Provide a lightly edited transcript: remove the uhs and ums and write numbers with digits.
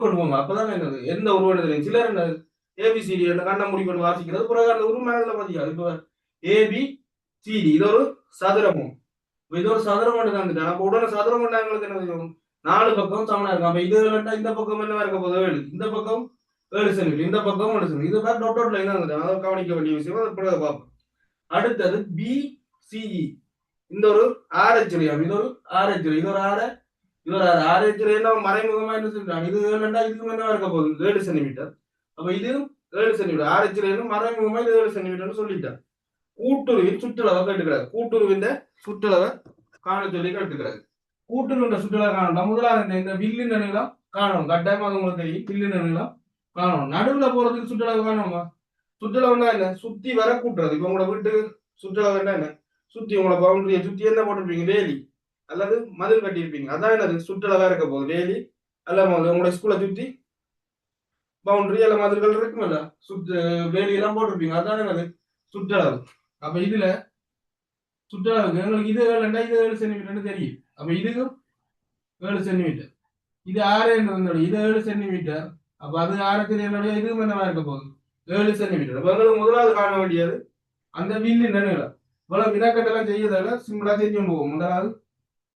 கொண்டு போங்க. அப்பதான் என்னது எந்த உருவம் சிலர் என்ன ஏபிசிடி என்ற கண்ணை மூடிக்கொண்டு வாசிக்கிறது. பிறகு அந்த உருவமேல பாத்தீங்க இப்ப ஏபி சிடி இது ஒரு சதுரமும் இது ஒரு சதுரம் தான். அப்ப உடனே சதுரம் எங்களுக்கு என்ன செய்யும்? 4 பக்கம் சமனா இருக்கும். அப்ப இது இந்த பக்கம் என்ன இருக்க போகுது 7, இந்த பக்கம் 7 சென்டிமீட்டர், இந்த பக்கம் 7 சென்டிமீட்டர். இது மாதிரி டாட் லைன் தான். அதை கவனிக்க வேண்டிய விஷயம். அது பிறகு பார்ப்போம். அடுத்தது பிசிஇ இந்த ஒரு ஆரச்சுரியம், இது ஒரு ஆரச்சுரி, இது ஒரு இது ஒரு ஆரச்சுரியம் மறைமுகமா என்ன சொல்றாங்க? இது 7 இதுக்கு என்ன இருக்க போகுது 7 சென்டிமீட்டர். அப்ப இது 7 சென்டிமீட்டர் ஆரச்சுரியம் மறைமுகமா இது 7 சென்டிமீட்டர்னு சொல்லிட்டேன். கூட்டுருவின் சுற்றளவை கேட்டுக்கிறார். கூட்டுருவின் சுற்றளவை காண சொல்லி கேட்டுக்கிறார். கூட்டுருவின் சுற்றளவை காணலாம். முதலாக இந்த வில்லின் நீளம் காணணும். கட்டாயமா அது உங்களுக்கு தெரியும். வில்லின் நீளம் காணணும். நடுவுல போறதுக்கு சுற்றளவு காணுமா? சுற்றளவுனா என்ன? சுத்தி வர கூட்டுறது. இப்ப உங்களோட வீட்டு சுற்றளவு என்ன? சுத்தி உங்களோட பவுண்டரியை சுத்தி என்ன போட்டிருப்பீங்க? வேலி அல்லது மதில் கட்டியிருப்பீங்க. அதான் என்னது சுற்றளவா இருக்க போகுது. வேலி அல்ல உங்களோட ஸ்கூலை சுத்தி பவுண்டரி அல்ல மதில்கள் இருக்குமில்ல, சுற்று வேலியெல்லாம் போட்டிருப்பீங்க. அதான் என்னது சுற்றளவு. அப்ப இதுல சுற்றளவுக்கு எங்களுக்கு இது 7 இது 7 சென்டிமீட்டர்னு தெரியும். அப்ப இதுக்கும் 7 சென்டிமீட்டர். இது 6 இது 7 சென்டிமீட்டர். அப்ப அது 6 என்னுடைய இதுவும் என்னவா இருக்க போகுது 7 சென்டிமீட்டர். அப்ப எங்களுக்கு முதலாவது காண வேண்டியது அந்த வில்லின் நீளம். இவ்வளவு வினாக்கட்டெல்லாம் செய்யறதால சிம்பிளா செஞ்சு போவோம். முதலாவது